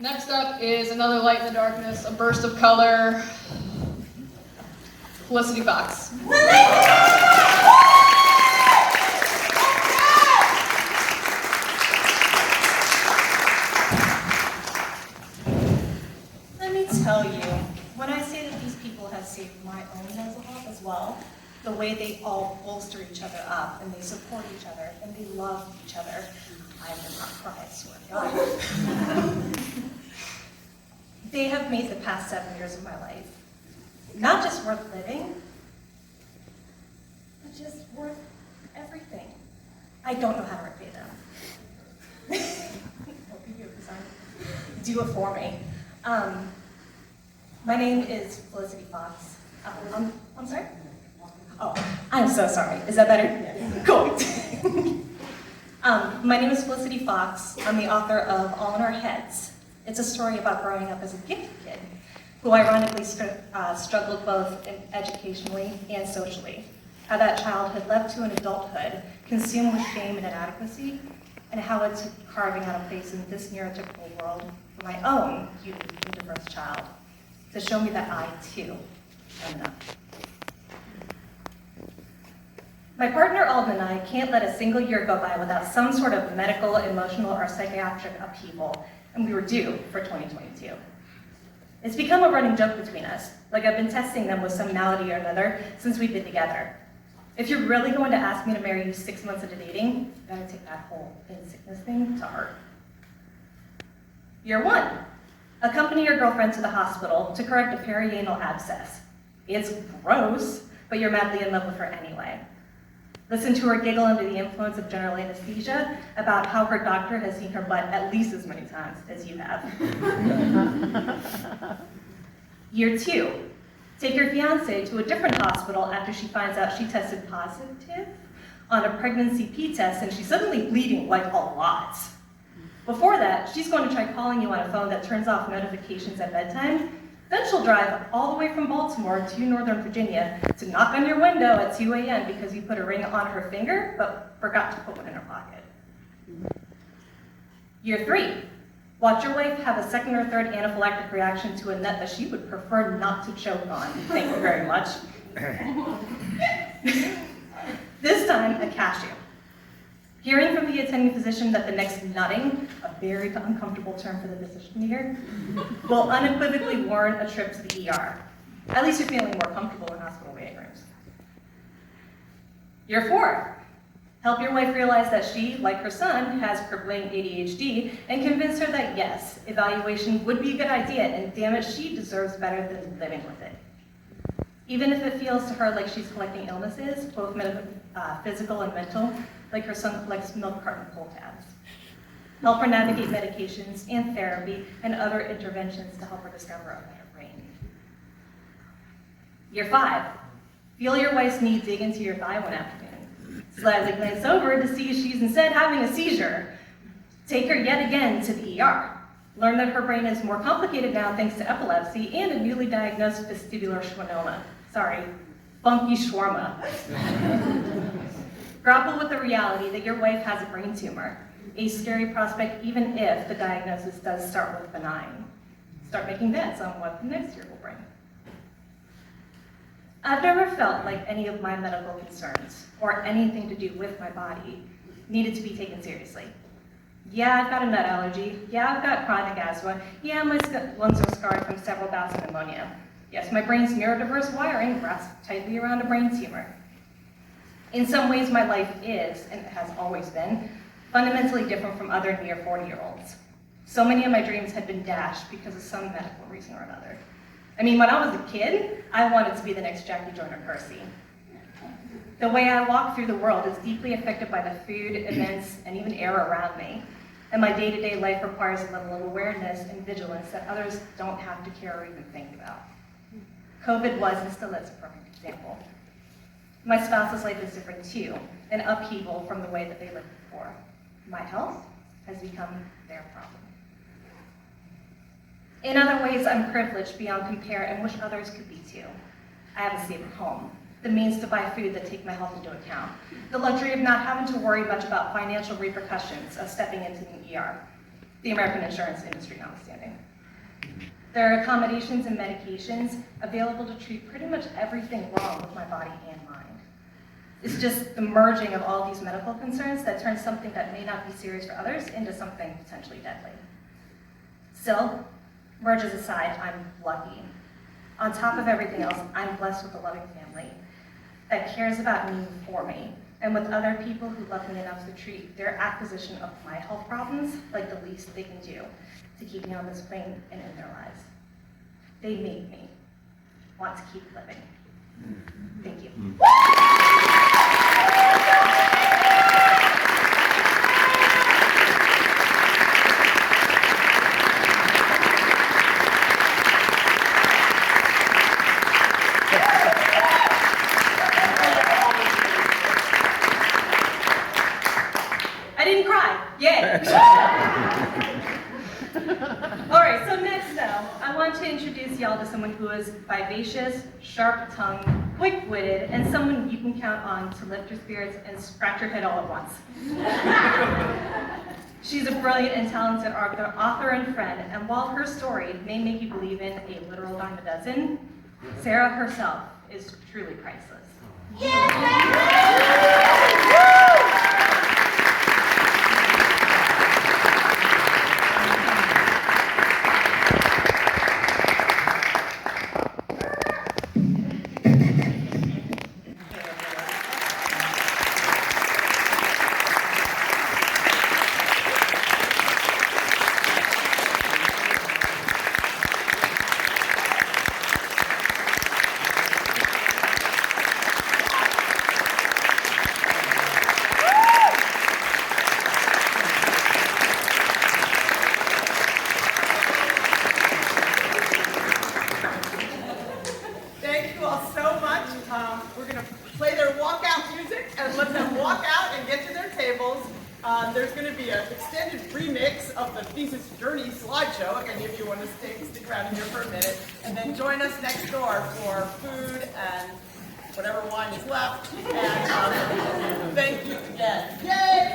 Next up is another light in the darkness, a burst of color, Felicity Fox. Let me tell you, when I say that these people have saved my own mental health as well, the way they all bolster each other up and they support each other and they love each other, I will not cry, I swear to God. They have made the past 7 years of my life not just worth living, but just worth everything. I don't know how to repay them. Hope you do, because do it for me. My name is Felicity Fox. I'm sorry? Oh, I'm so sorry. Is that better? Yeah. Cool. My name is Felicity Fox. I'm the author of All in Our Heads. It's a story about growing up as a gifted kid who ironically struggled both educationally and socially. How that childhood led to an adulthood consumed with shame and inadequacy, and how it took carving out a place in this neurotypical world for my own unique and diverse child to show me that I, too, am enough. My partner Alden and I can't let a single year go by without some sort of medical, emotional, or psychiatric upheaval, and we were due for 2022. It's become a running joke between us, like I've been testing them with some malady or another since we've been together. If you're really going to ask me to marry you 6 months into dating, you gotta take that whole in-sickness thing to heart. Year 1, accompany your girlfriend to the hospital to correct a perianal abscess. It's gross, but you're madly in love with her anyway. Listen to her giggle under the influence of general anesthesia about how her doctor has seen her butt at least as many times as you have. Year 2, take your fiance to a different hospital after she finds out she tested positive on a pregnancy P-test and she's suddenly bleeding like a lot. Before that, she's going to try calling you on a phone that turns off notifications at bedtime. Then she'll drive all the way from Baltimore to Northern Virginia to knock on your window at 2 a.m. because you put a ring on her finger, but forgot to put one in her pocket. Year 3, watch your wife have a second or third anaphylactic reaction to a nut that she would prefer not to choke on. Thank you very much. This time, a cashew. Hearing from the attending physician that the next nutting, a very uncomfortable term for the physician here, will unequivocally warrant a trip to the ER. At least you're feeling more comfortable in hospital waiting rooms. Year 4, help your wife realize that she, like her son, has crippling ADHD and convince her that yes, evaluation would be a good idea and damn it, she deserves better than living with it. Even if it feels to her like she's collecting illnesses, both physical and mental, like her son collects milk carton pull tabs. Help her navigate medications and therapy and other interventions to help her discover a better brain. Year 5, feel your wife's knee dig into your thigh one afternoon. Slightly glance over to see if she's instead having a seizure. Take her yet again to the ER. Learn that her brain is more complicated now thanks to epilepsy and a newly diagnosed vestibular schwannoma. Sorry, funky shawarma. Grapple with the reality that your wife has a brain tumor, a scary prospect even if the diagnosis does start with benign. Start making bets on what the next year will bring. I've never felt like any of my medical concerns, or anything to do with my body, needed to be taken seriously. Yeah, I've got a nut allergy. Yeah, I've got chronic asthma. Yeah, my lungs are scarred from several bouts of pneumonia. Yes, my brain's neurodiverse wiring wraps tightly around a brain tumor. In some ways, my life is, and has always been, fundamentally different from other near 40-year-olds. So many of my dreams had been dashed because of some medical reason or another. I mean, when I was a kid, I wanted to be the next Jackie Joyner-Kersee. The way I walk through the world is deeply affected by the food, events, and even air around me. And my day-to-day life requires a level of awareness and vigilance that others don't have to care or even think about. COVID was and still is a perfect example. My spouse's life is different too, an upheaval from the way that they lived before. My health has become their problem. In other ways, I'm privileged beyond compare and wish others could be too. I have a stable home, the means to buy food that take my health into account, the luxury of not having to worry much about financial repercussions of stepping into the ER, the American insurance industry notwithstanding. There are accommodations and medications available to treat pretty much everything wrong with my body and mind. It's just the merging of all these medical concerns that turns something that may not be serious for others into something potentially deadly. Still, mergers aside, I'm lucky. On top of everything else, I'm blessed with a loving family that cares about me for me, and with other people who love me enough to treat their acquisition of my health problems like the least they can do to keep me on this plane and in their lives. They make me want to keep living. Thank you. I didn't cry. Yay! All right, so next now, I want to introduce y'all to someone who is vivacious, sharp-tongued, quick-witted, and someone you can count on to lift your spirits and scratch your head all at once. She's a brilliant and talented author and friend, and while her story may make you believe in a literal dime a dozen, Sarah herself is truly priceless. There's going to be an extended remix of the Thesis Journey slideshow, if any of you want to stick around here for a minute, and then join us next door for food and whatever wine is left. And thank you again. Yay!